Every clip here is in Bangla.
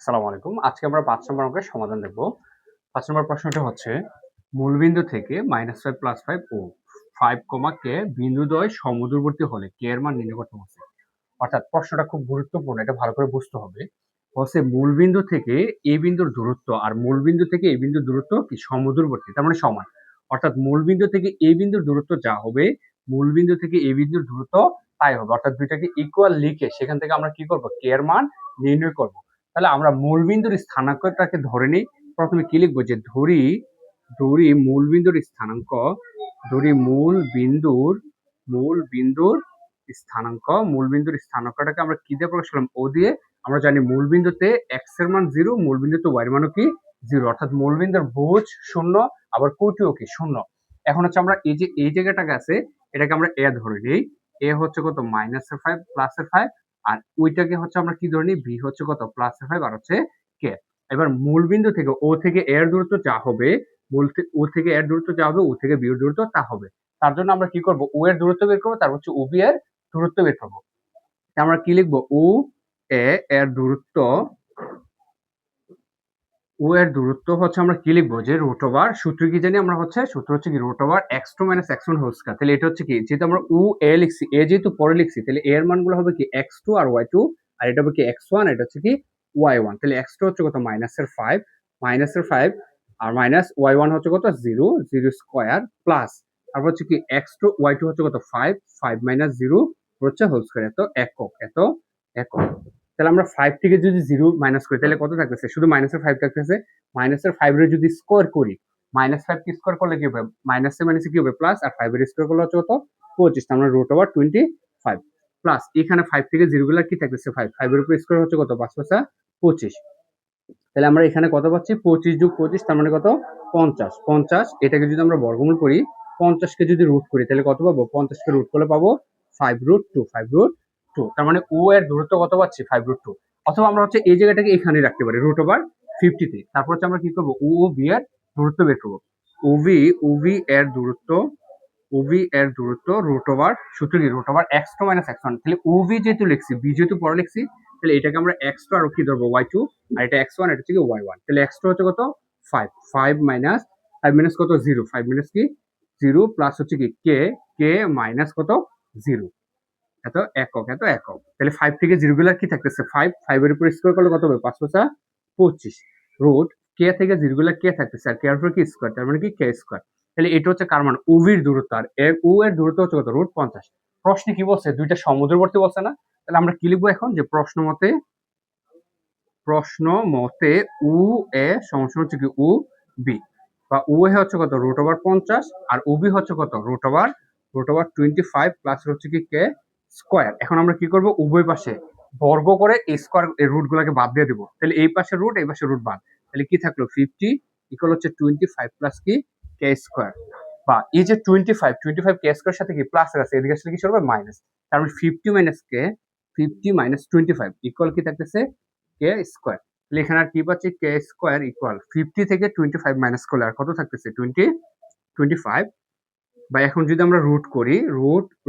আসসালামু আলাইকুম। আজকে আমরা ৫ নম্বর অঙ্কের সমাধান দেখব। ৫ নম্বর প্রশ্নটা হচ্ছে মূলবিন্দু থেকে -5 +5 ও 5, k বিন্দুদ্বয় সমদূরবর্তী হলে k এর মান নির্ণয় করতে বলছে। অর্থাৎ প্রশ্নটা খুব গুরুত্বপূর্ণ, এটা ভালো করে বুঝতে হবে। বলছে মূলবিন্দু থেকে এই বিন্দুর দূরত্ব আর মূলবিন্দু থেকে এই বিন্দুর দূরত্ব কি সমদূরবর্তী, তার মানে সমান। অর্থাৎ মূলবিন্দু থেকে এই বিন্দুর দূরত্ব যা হবে মূলবিন্দু থেকে এই বিন্দুর দূরত্ব তাই হবে। অর্থাৎ দুইটাকে ইকুয়াল লিখে সেখান থেকে আমরা কি করব, k এর মান নির্ণয় করব। তাহলে আমরা মূলবিন্দুর স্থানাঙ্কটাকে ধরে নিই। প্রথমে কি লিখবো, যে ধরি ধরি মূলবিন্দুর স্থানাঙ্ক, ধরি মূলবিন্দুর স্থানাঙ্ক, মূলবিন্দুর স্থানাঙ্কটাকে আমরা কি দিয়ে প্রকাশ করলাম, ও দিয়ে। আমরা জানি মূলবিন্দুতে x এর মান 0, মূলবিন্দুতে y এর মানও কি 0, অর্থাৎ মূলবিন্দুর ভুজ 0 আবার কোটিও কি 0। এখন হচ্ছে আমরা এই যে এই জায়গাটাকে আছে এটাকে আমরা a ধরে নিই। a হচ্ছে কত, -5 +5, আর ওইটাকে হচ্ছে আমরা কি ধরে নিই, b হচ্ছে কত, +5 আর হচ্ছে k। এবার মূলবিন্দু থেকে ও থেকে এর দূরত্ব যা হবে, ও থেকে এর দূরত্ব যা হবে, ও থেকে বি এর দূরত্ব তা হবে। তার জন্য আমরা কি করব, ও এর দূরত্ব বের করবো, তারপর হচ্ছে ও বি এর দূরত্ব বের করবো। আমরা কি লিখবো, ও এর দূরত্ব, ও এর দূরত্ব হচ্ছে আমরা কি লিখবো, যে রুট ওভার, সূত্র কি জানি আমরা, হচ্ছে সূত্র হচ্ছে কি root over x2 - x1 whole square. তাহলে এটা হচ্ছে কি, যেহেতু আমরা ও এ লিখছি, এ যেহেতু পরে লিখছি, তাহলে এর মানগুলো হবে কি x2 আর y2, আর এটা হবে কি x1, এটা হচ্ছে কি y1। তাহলে x2 হচ্ছে কত, -5 আর মাইনাস y1 হচ্ছে কত 0 স্কয়ার, প্লাস তারপর হচ্ছে কি x2 y2 হচ্ছে কত 5 - 0 হচ্ছে হোল স্কয়ার, এত একক। তাহলে আমরা 5 থেকে যদি 0 মাইনাস করি তাহলে কত থাকতেছে, শুধু মাইনাসের 5 থাকতেছে। মাইনাসের 5 এর যদি স্কোয়ার করি, -5 কি স্কোয়ার করলে কি হবে, মাইনাসে মাইনাসে কি হবে প্লাস, আর 5 এর স্কোয়ার করলে হচ্ছে কত 25, আমরা রুট ওভার 25 প্লাস এখানে 5 থেকে 0 গুলা কি থাকতেছে 5 এর উপর স্কোয়ার হচ্ছে কত 5 5 25। তাহলে আমরা এখানে কত পাচ্ছি, 25 যোগ 25 তার মানে কত 50। এটাকে যদি আমরা বর্গমূল করি, 50 কে যদি রুট করি তাহলে কত পাবো, 50 কে রুট করলে পাবো 5√2, তার মানে ও এর দূরত্ব কত পাচ্ছি 5√2। অথবা আমরা হচ্ছে এই জায়গাটাকে এখানে রাখতে পারি রুট ওভার 50 তে। তারপর হচ্ছে আমরা কি করবো, ও বি এর দূরত্ব বের করবো। ওভি এর দূরত্ব রুট ওভার, সূত্র কি রুট ওভার x2 - x1। তাহলে ওভি যেহেতু লিখছি, বি যেহেতু পরে লিখছি, তাহলে এটাকে আমরা x2 আর কি ধরবো y2, আর এটা x1, এটা হচ্ছে কি y1। তাহলে x2 হচ্ছে কত 5 মাইনাস কত 0, 5 মাইনাস কি 0, প্লাস হচ্ছে কি k মাইনাস কত 0, এত একক। তাহলে 5 থেকে 0 গুলা কি থাকতেছে 5 এর উপর স্কয়ার করলে কত হবে 5 5 25, রুট k থেকে 0 গুলা k থাকতেছে, আর k এর উপর কি স্কয়ার, তার মানে কি k স্কয়ার। তাহলে এটা হচ্ছে কার মান, ওভির দূরত্ব, আর ও এর দূরত্ব হচ্ছে কত √50। প্রশ্নে কি বলছে, দুইটা সমদূরবর্তী বলছে না। তাহলে আমরা কি লিখবো এখন, যে প্রশ্ন মতে উ এ সমান হচ্ছে কি উ বি, বা উ এ হচ্ছে কত √50, আর ও বি হচ্ছে কত √25 প্লাস হচ্ছে কি কে স্কয়ার। এখন আমরা কি করব, উভয় পাশে বর্গ করে এই স্কয়ার এই রুট গুলাকে বাদ দিয়ে দিব। তাহলে এই পাশে রুট, এই পাশে রুট বাদ, তাহলে কি থাকলো 50 ইকুয়াল হচ্ছে 25 প্লাস কি কে স্কয়ার। বা এই যে 25 কে স্কয়ার সাথে কি প্লাস আছে, এদিকে আসলে কি হবে মাইনাস, তার মানে 50 মাইনাস 25 ইকুয়াল কি থাকতেছে কে স্কয়ার। তাহলে এখানে আর কি পাচ্ছি, কে স্কয়ার ইকুয়াল 50 থেকে 25 মাইনাস করলে আর কত থাকতেছে 25। বা এখন যদি আমরা রুট করি,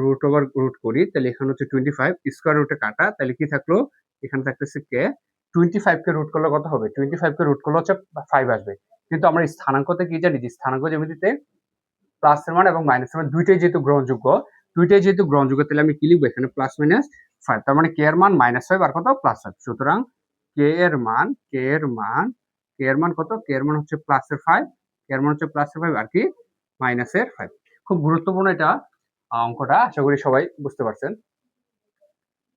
রুট ওভার রুট করি, তাহলে এখানে হচ্ছে 25 স্কয়ার রুটে কাটা, তাহলে কি থাকলো এখানে থাকতেছে কে 25 কে রুট করলে কত হবে, 25 কে রুট করলে হচ্ছে 5 আসবে। কিন্তু আমরা স্থানাঙ্কতে কি জানি, যে স্থানাঙ্ক জ্যামিতিতে প্লাসের মান এবং মাইনাসের মান দুইটাই যেহেতু গ্রহণযোগ্য, তাহলে আমি কি লিখবো এখানে +-5, তার মানে কে এর মান -5 আর কত +5। সুতরাং কে এর মান কত, কে এর মান হচ্ছে +5, আর কি -5। খুব গুরুত্বপূর্ণ এটা অঙ্কটা, আশা করি সবাই বুঝতে পারছেন।